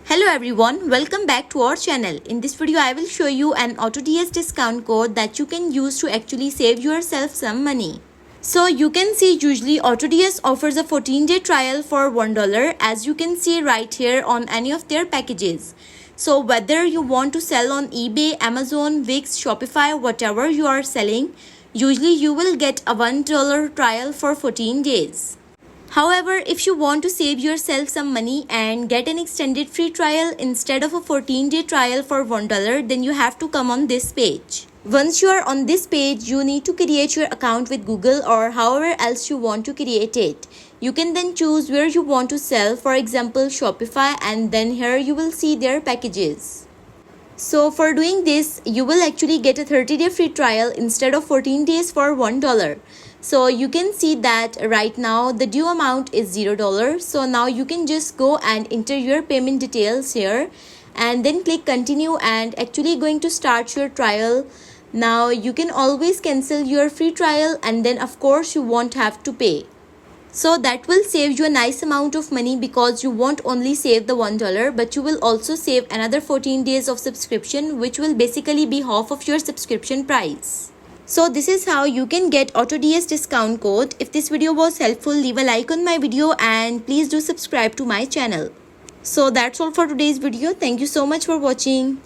Hello everyone, welcome back to our channel. In this video, I will show you an AutoDS discount code that you can use to actually save yourself some money. So you can see usually AutoDS offers a 14-day trial for $1 as you can see right here on any of their packages. So whether you want to sell on eBay, Amazon, Wix, Shopify, whatever you are selling, usually you will get a $1 trial for 14 days. However, if you want to save yourself some money and get an extended free trial instead of a 14-day trial for $1, then you have to come on this page. Once you are on this page, you need to create your account with Google or however else you want to create it. You can then choose where you want to sell, for example Shopify, and then here you will see their packages. So for doing this, you will actually get a 30-day free trial instead of 14 days for $1. So you can see that right now the due amount is $0. So now you can just go and enter your payment details here and then click continue and actually going to start your trial. Now you can always cancel your free trial and then of course you won't have to pay. So that will save you a nice amount of money because you won't only save the $1 but you will also save another 14 days of subscription, which will basically be half of your subscription price. So this is how you can get AutoDS discount code. If this video was helpful, leave a like on my video and please do subscribe to my channel. So that's all for today's video. Thank you so much for watching.